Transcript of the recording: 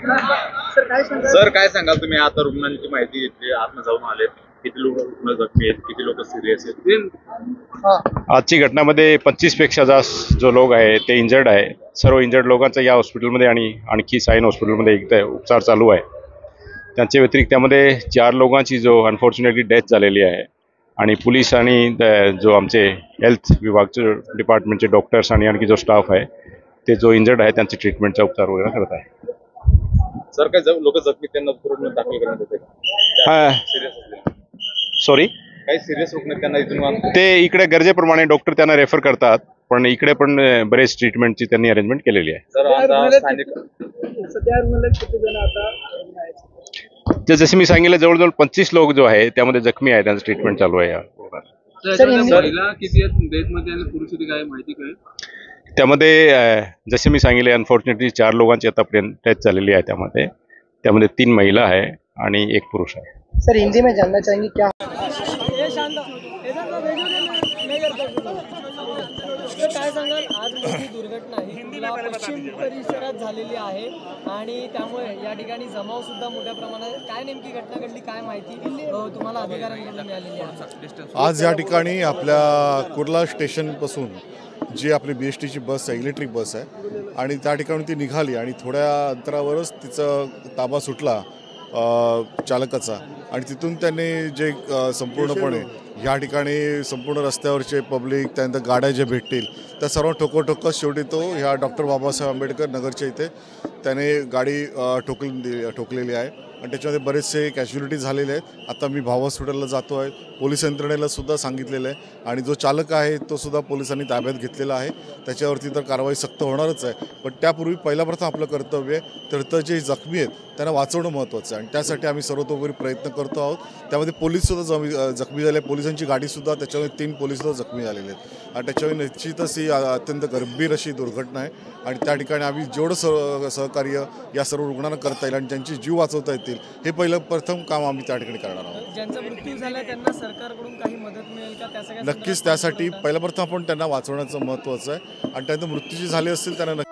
Sir काय सांगाल तुम्ही? आता रुग्णांची माहिती घेतली, आत्म जाऊन आले, किती लोक रुग्ण जखमी आहेत, किती लोक सिरियस आहेत? आजची घटनामध्ये 25 पेक्षा जास्त जो लोक आहे ते इंजर्ड आहे. सर्व इंजर्ड लोकांचा या हॉस्पिटलमध्ये आणि आणखी साईन हॉस्पिटलमध्ये एकदा उपचार चालू आहे. त्यांच्या व्यतिरिक्त त्यामध्ये 4 लोकांची जो अनफॉर्च्युनेटली डेथ झालेली आहे आणि पोलीस आणि जो आमचे हेल्थ विभागचे डिपार्टमेंटचे डॉक्टर्स आणि आणखी जो स्टाफ आहे ते जो इंजर्ड आहे त्यांचे ट्रीटमेंटचा उपचार वगैरे करत आहे. सर काय लोक जखमी त्यांना पूर्ण दाखल करण्यात येते हां, सॉरी, काही सिरियस रुग्ण त्यांना इथून ते इकडे गरजेप्रमाणे डॉक्टर त्यांना रेफर करतात, पण इकडे पण बरेच ट्रीटमेंटची त्यांनी अरेंजमेंट केलेली आहे. तर जसे मी सांगितलं जवळजवळ 25 लोक जो आहे त्यामध्ये जखमी आहे, त्यांचं ट्रीटमेंट चालू आहे. त्यामध्ये जसे मी सांगितले अनफॉर्च्युनेटली 4 लोकांची आतापर्यंत डेथ झालेली आहे. त्यामध्ये 3 महिला आहे आणि 1 पुरुष आहे. सर हिंदी में जानना चाहेंगे क्या काय सांगाल? आज मोठी दुर्घटना ही कुर्ला पश्चिम परिसरात झालेली आहे आणि त्यामुळे या ठिकाणी जमाव सुद्धा मोठ्या प्रमाणात. काय नेमकी घटना घडली, काय माहिती तुम्हाला अधिकाऱ्यांकडून मिळालेली आहे? आज या ठिकाणी आपल्या कुर्ला स्टेशनपासून जी आपली BSTची बस आहे, इलेक्ट्रिक बस आहे, आणि त्या ठिकाणी ती निघाली आणि थोड्या अंतरावरच तिचा ताबा सुटला चालकाचा, आणि तिथून त्यांनी जे संपूर्णपणे ह्या ठिकाणी संपूर्ण रस्त्यावरचे पब्लिक, त्यानंतर गाड्या जे भेटतील त्या सर्व ठोकत शेवटी तो ह्या डॉक्टर बाबासाहेब आंबेडकर नगरच्या इथे त्याने गाडी ठोकलेली आहे आणि त्याच्यामध्ये बरेचसे कॅज्युलिटी झालेले आहेत. आता मी भाव हॉस्पिटलला जातो आहे, पोलीस यंत्रणेला सुद्धा सांगितलेलं आहे आणि जो चालक आहे तो सुद्धा पोलिसांनी ताब्यात घेतलेला आहे. त्याच्यावरती तर कारवाई सक्त होणारच आहे, पण त्यापूर्वी पहिला प्रथम आपलं कर्तव्य आहे तर जे जखमी आहेत त्यांना वाचवणं महत्त्वाचं आहे आणि त्यासाठी आम्ही सर्वतोपरी प्रयत्न करतो आहोत. त्यामध्ये पोलीससुद्धा जखमी झाले, पोलिसांची गाडीसुद्धा, त्याच्यामध्ये 3 पोलीससुद्धा जखमी झालेले आहेत आणि त्याच्यामुळे निश्चितच ही अत्यंत गंभीर अशी दुर्घटना आहे आणि त्या ठिकाणी आम्ही जेवढं सहकार्य या सर्व रुग्णांना करता येईल आणि ज्यांची जीव वाचवता येतील हे पहिलं प्रथम काम आम्ही त्या ठिकाणी करणार आहोत. ज्यांचा मृत्यू झाला त्यांना सरकारकडून काही मदत मिळेल का? नक्कीच त्यासाठी पहिलं प्रथम आपण त्यांना वाचवण्याचं महत्त्वाचं आहे आणि त्यानंतर मृत्यू जे झाले असतील त्यांना